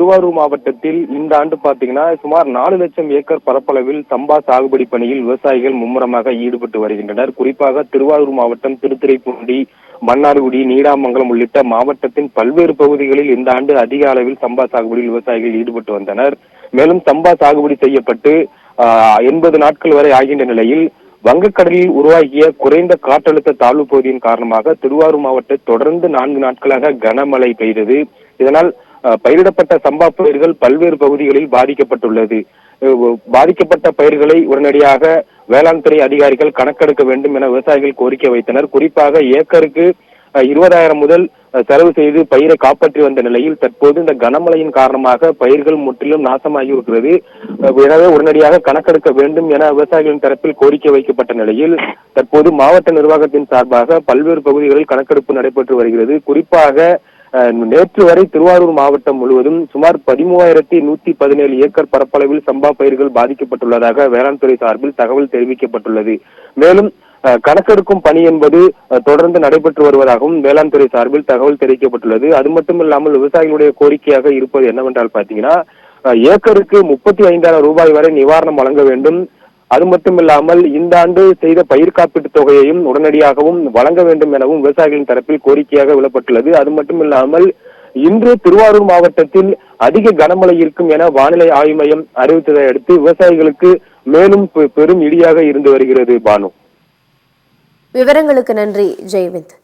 திருவாரூர் மாவட்டத்தில் இந்த ஆண்டு பாத்தீங்கன்னா சுமார் 4 லட்சம் ஏக்கர் பரப்பளவில் சம்பா சாகுபடி பணியில் விவசாயிகள் மும்முரமாக ஈடுபட்டு வருகின்றனர். குறிப்பாக திருவாரூர் மாவட்டம் திருத்துறைப்பூண்டி, மன்னார்குடி, நீடாமங்கலம் உள்ளிட்ட மாவட்டத்தின் பல்வேறு பகுதிகளில் இந்த ஆண்டு அதிக அளவில் சம்பா சாகுபடியில் விவசாயிகள் ஈடுபட்டு வந்தனர். மேலும் சம்பா சாகுபடி செய்யப்பட்டு 80 நாட்கள் வரை ஆகின்ற நிலையில் வங்கக்கடலில் உருவாகிய குறைந்த காற்றழுத்த தாழ்வு பகுதியின் காரணமாக திருவாரூர் மாவட்டத்தில் தொடர்ந்து 4 நாட்களாக கனமழை பெய்தது. இதனால் பயிரிடப்பட்ட சம்பா பயிர்கள் பல்வேறு பகுதிகளில் பாதிக்கப்பட்டுள்ளது. பாதிக்கப்பட்ட பயிர்களை உடனடியாக வேளாண் துறை அதிகாரிகள் கணக்கெடுக்க வேண்டும் என விவசாயிகள் கோரிக்கை வைத்தனர். குறிப்பாக ஏக்கருக்கு 20,000 முதல் செலவு செய்து பயிரை காப்பாற்றி வந்த நிலையில் தற்போது இந்த கனமழையின் காரணமாக பயிர்கள் முற்றிலும் நாசமாகி இருக்கிறது. எனவே உடனடியாக கணக்கெடுக்க வேண்டும் என விவசாயிகளின் தரப்பில் கோரிக்கை வைக்கப்பட்ட நிலையில் தற்போது மாவட்ட நிர்வாகத்தின் சார்பாக பல்வேறு பகுதிகளில் கணக்கெடுப்பு நடைபெற்று வருகிறது. குறிப்பாக நேற்று வரை திருவாரூர் மாவட்டம் முழுவதும் சுமார் 13,117 ஏக்கர் பரப்பளவில் சம்பா பயிர்கள் பாதிக்கப்பட்டுள்ளதாக வேளாண் துறை சார்பில் தகவல் தெரிவிக்கப்பட்டுள்ளது. மேலும் கணக்கெடுக்கும் பணி என்பது தொடர்ந்து நடைபெற்று வருவதாகவும் வேளாண் துறை சார்பில் தகவல் தெரிவிக்கப்பட்டுள்ளது. அது மட்டுமில்லாமல் விவசாயிகளுடைய கோரிக்கையாக இருப்பது என்னவென்றால் பாத்தீங்கன்னா, ஏக்கருக்கு 35,000 ரூபாய் வரை நிவாரணம் வழங்க வேண்டும். அது மட்டுமில்லாமல் இந்த ஆண்டு செய்த பயிர் காப்பீட்டு தொகையையும் உடனடியாகவும் வழங்க வேண்டும் எனவும் விவசாயிகளின் தரப்பில் கோரிக்கையாக விடப்பட்டுள்ளது. அது மட்டுமில்லாமல் இன்று திருவாரூர் மாவட்டத்தில் அதிக கனமழை இருக்கும் என வானிலை ஆய்வு மையம் அறிவித்ததை அடுத்து விவசாயிகளுக்கு மேலும் பெரும் இடியாக இருந்து வருகிறது. பானு, விவரங்களுக்கு நன்றி ஜெயவிந்த்.